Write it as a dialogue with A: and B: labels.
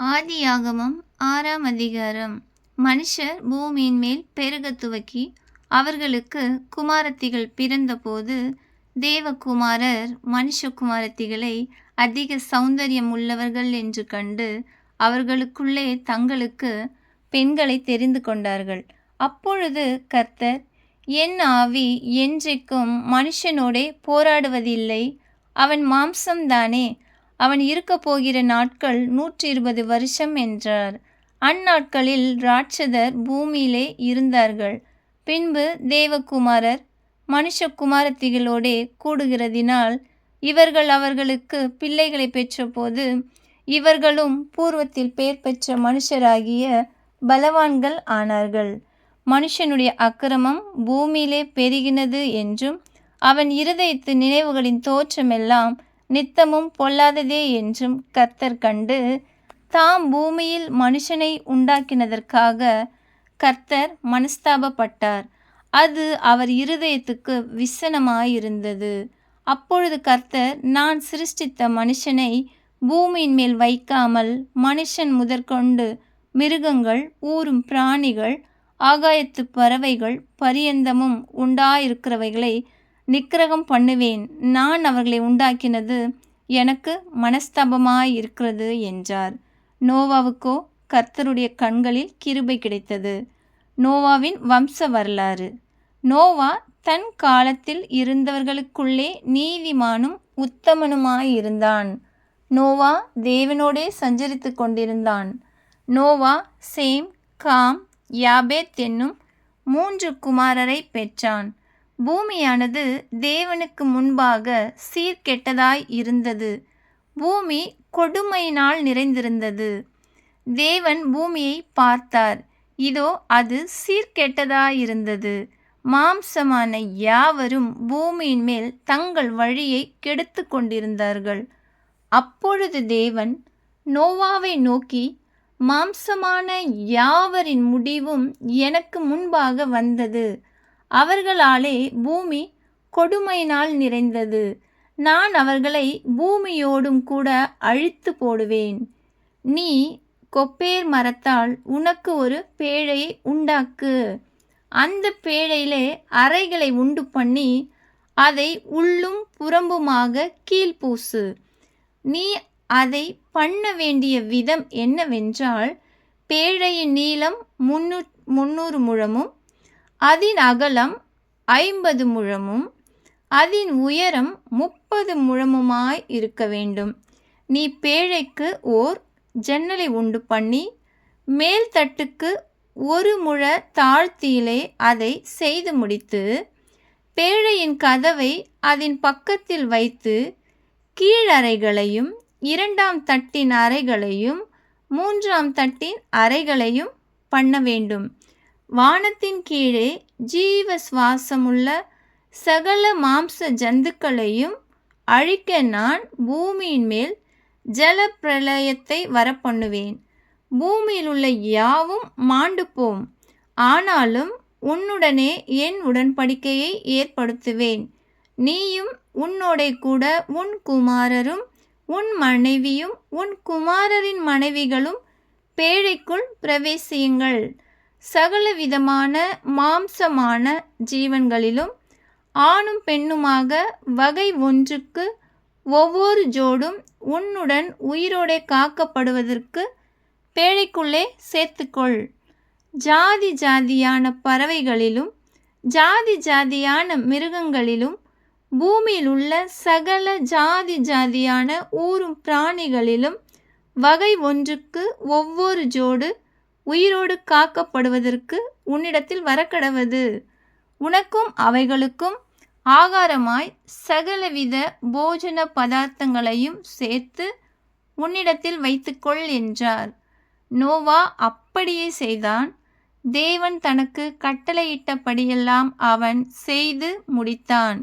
A: ஆதியாகமம் 6ஆம் அதிகாரம். மனுஷர் பூமியின் மேல் பெருகத் துவக்கி அவர்களுக்கு குமாரத்திகள் பிறந்தபோது தேவகுமாரர் மனுஷகுமாரத்திகளை அதிக சௌந்தரியம் உள்ளவர்கள் என்று கண்டு அவர்களுக்குள்ளே தங்களுக்கு பெண்களை தெரிந்து கொண்டார்கள். அப்பொழுது கர்த்தர், என் ஆவி என்றைக்கும் மனுஷனோடே போராடுவதில்லை, அவன் மாம்சம்தானே, அவன் இருக்கப் போகிற நாட்கள் 120 வருஷம் என்றார். அந்நாட்களில் ராட்சதர் பூமியிலே இருந்தார்கள். பின்பு தேவகுமாரர் மனுஷகுமாரத்திகளோடே கூடுகிறதினால் இவர்கள் அவர்களுக்கு பிள்ளைகளை பெற்றபோது இவர்களும் பூர்வத்தில் பேர் பெற்ற மனுஷராகிய பலவான்கள் ஆனார்கள். மனுஷனுடைய அக்கிரமம் பூமியிலே பெருகினது என்றும் அவன் இருதயத்து நினைவுகளின் தோற்றமெல்லாம் நித்தமும் பொல்லாததே என்றும் கர்த்தர் கண்டு, தாம் பூமியில் மனுஷனை உண்டாக்கினதற்காக கர்த்தர் மனஸ்தாபப்பட்டார். அது அவர் இருதயத்துக்கு விசனமாயிருந்தது. அப்பொழுது கர்த்தர், நான் சிருஷ்டித்த மனுஷனை பூமியின் மேல் வைக்காமல் மனுஷன் முதற்கொண்டு மிருகங்கள், ஊரும் பிராணிகள், ஆகாயத்து பறவைகள் பரியந்தமும் உண்டாயிருக்கிறவைகளை நிக்கிரகம் பண்ணுவேன். நான் அவர்களை உண்டாக்கினது எனக்கு மனஸ்தாபமாயிருக்கிறது என்றார். நோவாவுக்கோ கர்த்தருடைய கண்களில் கிருபை கிடைத்தது. நோவாவின் வம்ச வரலாறு. நோவா தன் காலத்தில் இருந்தவர்களுக்குள்ளே நீதிமானும் உத்தமனுமாயிருந்தான். நோவா தேவனோடே சஞ்சரித்து கொண்டிருந்தான். நோவா சேம், காம், யாபேத் என்னும் 3 குமாரரை பெற்றான். பூமியானது தேவனுக்கு முன்பாக சீர்கெட்டதாய் இருந்தது. பூமி கொடுமையினால் நிறைந்திருந்தது. தேவன் பூமியை பார்த்தார். இதோ அது சீர்கெட்டதாயிருந்தது. மாம்சமான யாவரும் பூமியின் மேல் தங்கள் வழியை கெடுத்து கொண்டிருந்தார்கள். அப்பொழுது தேவன் நோவாவை நோக்கி, மாம்சமான யாவரின் முடிவும் எனக்கு முன்பாக வந்தது. அவர்களாலே பூமி கொடுமையினால் நிறைந்தது. நான் அவர்களை பூமியோடும் கூட அழித்து போடுவேன். நீ கொப்பேர் மரத்தால் உனக்கு ஒரு பேழையை உண்டாக்கு. அந்த பேழையிலே அறைகளை உண்டு பண்ணி அதை உள்ளும் புறம்புமாக கீழ்பூசு. நீ அதை பண்ண வேண்டிய விதம் என்னவென்றால், பேழையின் நீளம் 300 முழமும் அதன் அகலம் 50 முழமும் அதன் உயரம் 30 முழமுமாய் இருக்க வேண்டும். நீ பேழைக்கு ஓர் ஜன்னலை உண்டு பண்ணி மேல் தட்டுக்கு 1 முழ தாழ்த்தியிலே அதை செய்து முடித்து, பேழையின் கதவை அதன் பக்கத்தில் வைத்து கீழறைகளையும் 2ஆம் தட்டின் அறைகளையும் 3ஆம் தட்டின் அறைகளையும் பண்ண வேண்டும். வானத்தின் கீழே ஜீவ சுவாசமுள்ள சகல மாம்ச ஜந்துக்களையும் அழிக்க நான் பூமியின் மேல் ஜல பிரளயத்தை வரப்பண்ணுவேன். பூமியில் உள்ள யாவும் மாண்டு போம். ஆனாலும் உன்னுடனே என் உடன்படிக்கையை ஏற்படுத்துவேன். நீயும் உன்னோடே கூட உன் குமாரரும் உன் மனைவியும் உன் குமாரரின் மனைவிகளும் பேழைக்குள் பிரவேசியுங்கள். சகலவிதமான மாம்சமான ஜீவன்களிலும் ஆணும் பெண்ணுமாக வகை ஒன்றுக்கு ஒவ்வொரு ஜோடும் உன்னுடன் உயிரோடே காக்கப்படுவதற்கு பேழைக்குள்ளே சேர்த்துக்கொள். ஜாதி ஜாதியான பறவைகளிலும் ஜாதி ஜாதியான மிருகங்களிலும் பூமியில் உள்ள சகல ஜாதி ஜாதியான ஊரும் பிராணிகளிலும் வகை ஒன்றுக்கு ஒவ்வொரு ஜோடு உயிரோடு காக்கப்படுவதற்கு உன்னிடத்தில் வரக்கடவது. உனக்கும் அவைகளுக்கும் ஆகாரமாய் சகலவித போஜன பதார்த்தங்களையும் சேர்த்து உன்னிடத்தில் வைத்துக்கொள் என்றார். நோவா அப்படியே செய்தான். தேவன் தனக்கு கட்டளையிட்டபடியெல்லாம் அவன் செய்து முடித்தான்.